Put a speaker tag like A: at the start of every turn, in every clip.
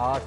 A: 8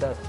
A: 10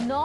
B: 9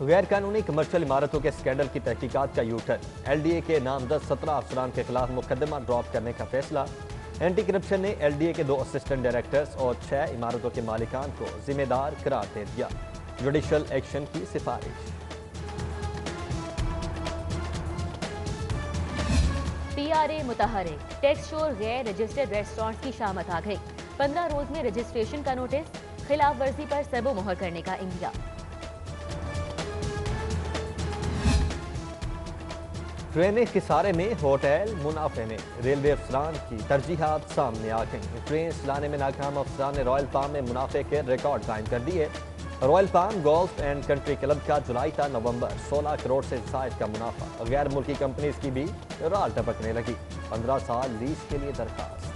A: غیر قانونی کمرشل عمارتوں کے اسکینڈل کی تحقیقات کا you turn, L D A کے نامزد 17 افسران کے خلاف مقدمہ ڈراپ کرنے کا فیصلہ۔ اینٹی کرپشن نے ایل ڈی اے کے 2 اسسٹنٹ ڈائریکٹرز اور 6 عمارتوں کے مالکان کو ذمہ دار قرار دے دیا۔ جوڈیشل ایکشن کی سفارش۔
B: پی آر اے متحرک، ٹیکس شور غیر رجسٹرڈ ریسٹورانٹس کی شامت آ گئی۔ 15 روز میں رجسٹریشن کا نوٹس، خلاف ورزی پر سرب و مہر کرنے کا عندیہ۔
A: ٹرینیں خسارے میں، ہوٹل منافع میں، ریلوے افسران کی ترجیحات سامنے آ گئیں۔ ٹرین چلانے میں ناکام افسران نے رائل پام میں منافع کے ریکارڈ قائم کر دیے۔ Royal palm golf and country club کا جولائی تا نومبر 16 کروڑ سے زائد کا منافع۔ غیر ملکی کمپنیز کی بھی رال ٹپکنے لگی۔ 15 سال لیز کے لیے درخواست۔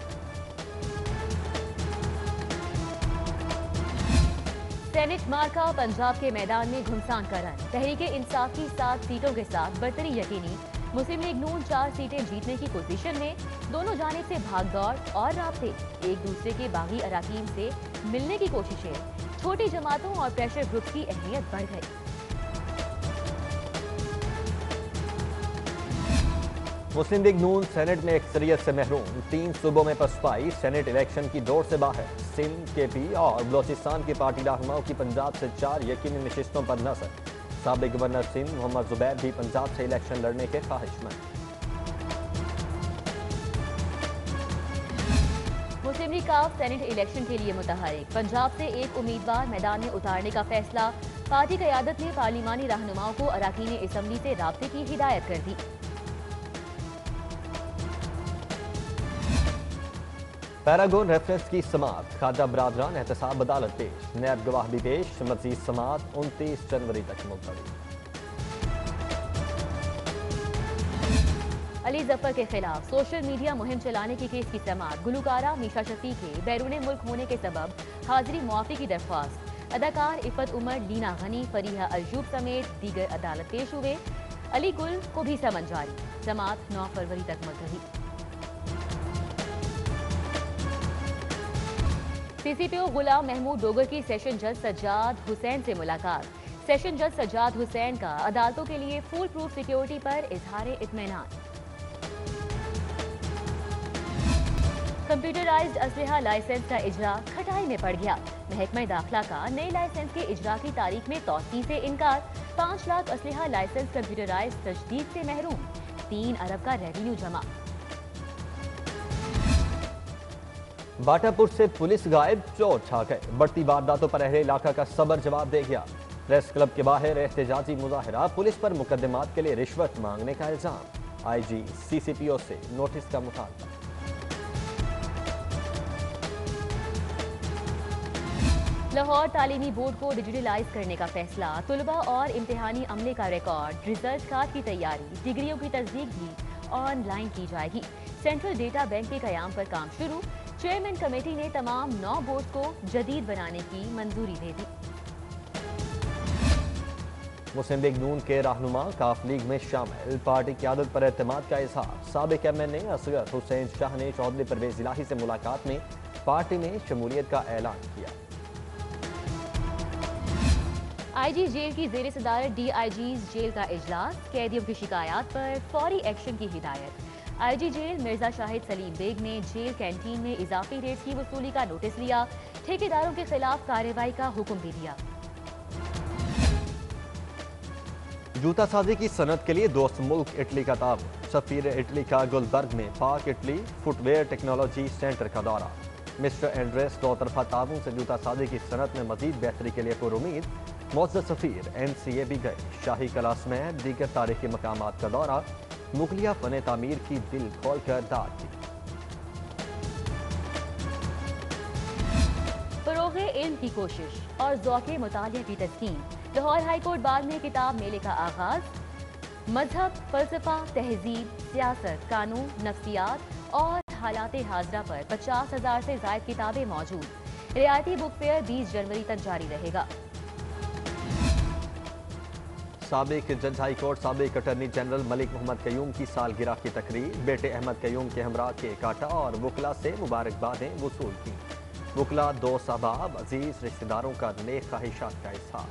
B: سینٹ مارکا پنجاب کے میدان میں گھمسان کا رن، تحریک انصاف کی 7 سیٹوں کے ساتھ برتری یقینی۔ مسلم لیگ نون 4 سیٹیں جیتنے کی پوزیشن میں، دونوں جانب سے بھاگ دوڑ اور رابطے، ایک دوسرے کے باغی اراکین سے ملنے کی کوششیں، چھوٹی جماعتوں اور پریشر گروپ کی اہمیت بڑھ گئی۔
A: مسلم لیگ نون سینٹ میں اکثریت سے محروم، 3 صوبوں میں پسپائی، سینٹ الیکشن کی دوڑ سے باہر۔ سندھ، کے پی اور بلوچستان کی پارٹی رہنماؤں کی پنجاب سے 4 یقینی نشستوں پر نظر۔ سابق گورنر سندھ محمد زبیر بھی پنجاب سے الیکشن لڑنے کے خواہش مند۔
B: مسلم لیگ کاف سینٹ الیکشن کے لیے متحرک، پنجاب سے ایک امیدوار میدان میں اتارنے کا فیصلہ۔ پارٹی قیادت نے پارلیمانی رہنماؤں کو اراکین اسمبلی سے رابطے کی ہدایت کر دی۔
A: پیراگون ریفرنس کی سماعت، خواجہ برادران احتساب عدالت پیش، نیب گواہ بھی پیش، مزید سماعت 29 جنوری تک ملتوی۔
B: علی ظفر کے خلاف سوشل میڈیا مہم چلانے کی کیس کی سماعت، گلوکارہ میشا شفیع کے بیرون ملک ہونے کے سبب حاضری معافی کی درخواست۔ اداکار عفت عمر، لینا غنی، فریحہ ایوب سمیت دیگر عدالت پیش ہوئے۔ علی گل کو بھی سمن جاری، سماعت 9 فروری تک ملتوی۔ سی سی پی او غلام محمود ڈوگر کی سیشن جج سجاد حسین سے ملاقات۔ سیشن جج سجاد حسین کا عدالتوں کے لیے فول پروف سیکیورٹی پر اظہار اطمینان۔ کمپیوٹرائزڈ اسلحہ لائسنس کا اجرا کھٹائی میں پڑ گیا۔ محکمہ داخلہ کا نئے لائسنس کے اجرا کی تاریخ میں توسیع سے انکار۔ 5 لاکھ اسلحہ لائسنس کمپیوٹرائزڈ تجدید سے محروم، 3 ارب کا ریونیو جمع۔
A: باٹا پور سے پولیس غائب، چور چھا گئے، بڑھتی وارداتوں پر اہل علاقہ کا صبر جواب دے گیا۔ پریس کلب کے باہر احتجاجی مظاہرہ، پولیس پر مقدمات کے لیے رشوت مانگنے کا الزام، آئی جی سی سی پی او سے نوٹس کا مطالبہ۔
B: لاہور تعلیمی بورڈ کو ڈیجیٹلائز کرنے کا فیصلہ، طلباء اور امتحانی عملے کا ریکارڈ، ریزلٹ کارڈ کی تیاری، ڈگریوں کی تصدیق بھی آن لائن کی جائے گی۔ سینٹرل ڈیٹا بینک کے قیام پر کام شروع، چیئرمین کمیٹی نے تمام 9 بورڈ کو جدید بنانے کی منظوری دے دی۔
A: مسلم لیگ نون کے رہنما کاف لیگ میں شامل، پارٹی قیادت پر اعتماد کا اظہار۔ سابق ایم این اے اصغر حسین شاہ نے چودھری پرویز الہی سے ملاقات میں پارٹی میں شمولیت کا اعلان کیا۔
B: آئی جی جیل کی زیر صدارت ڈی آئی جیز جیل کا اجلاس، قیدیوں کی شکایات پر فوری ایکشن کی ہدایت۔ آئی جی جیل مرزا شاہد سلیم بیگ نے جیل کینٹین میں اضافی ریٹ کی وصولی کا نوٹس لیا، ٹھیکیداروں کے خلاف کارروائی کا حکم بھی دیا۔
A: جوتا سازی کی صنعت کے لیے دوست ملک اٹلی کا تعاون، سفیر اٹلی کا گلبرگ میں Pak Italy footwear technology centre کا دورہ۔ مسٹر اینڈریس دو طرفہ تعاون سے جوتا سازی کی صنعت میں مزید بہتری کے لیے پر امید۔ معزز سفیر این سی اے بھی گئے، شاہی کلاسمیٹ، دیگر تاریخی مقامات کا دورہ، مغلیہ فن تعمیر کی دل کھول کر داد دی۔
B: فروغ علم کی کوشش اور ذوق مطالعہ کی تسکین، لاہور ہائی کورٹ بعد میں کتاب میلے کا آغاز۔ مذہب، فلسفہ، تہذیب، سیاست، قانون، نفسیات اور حالات حاضرہ پر 50,000 سے زائد کتابیں موجود۔ رعایتی بک فیئر 20 جنوری تک جاری رہے گا۔
A: سابق جج ہائی کورٹ، سابق اٹارنی جنرل ملک محمد قیوم کی سالگرہ کی تقریب، بیٹے احمد قیوم کے ہمراہ کیک کاٹا اور وکلاء سے مبارکبادیں وصول کی۔ وکلاء، دوست احباب، عزیز رشتہ داروں کا نیک خواہشات کا اظہار۔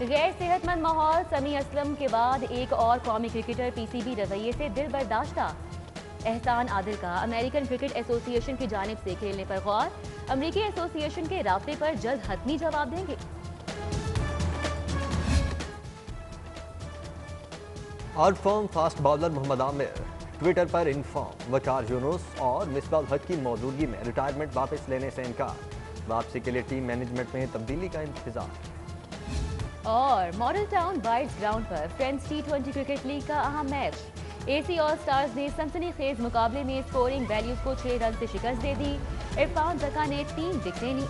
B: غیر صحت مند ماحول، سمیع اسلم کے بعد ایک اور قومی کرکٹر پی سی بی رویے سے دل برداشتہ۔ احسان عادل کا امریکن کرکٹ ایسوسی ایشن کی جانب سے کھیلنے پر غور، امریکی ایسوسی ایشن کے رابطے پر جلد حتمی جواب دیں گے۔
A: اور فارم فاسٹ باؤلر محمد عامر ٹویٹر پر انفارم، وقار یونس اور مصباح الحق کی موجودگی میں ریٹائرمنٹ واپس لینے سے انکار، واپسی کے لیے ٹیم مینجمنٹ میں تبدیلی کا انتظار۔
B: اور ماڈل ٹاؤن بائٹس گراؤنڈ پر فرینڈز ٹی20 کرکٹ لیگ کا اہم میچ، اے سی آل سٹارز نے سنسنی خیز مقابلے میں اسکورنگ ویلیوز کو 6 رن سے شکست دے دی، عرفان زکا نے 3 وکٹیں لیں۔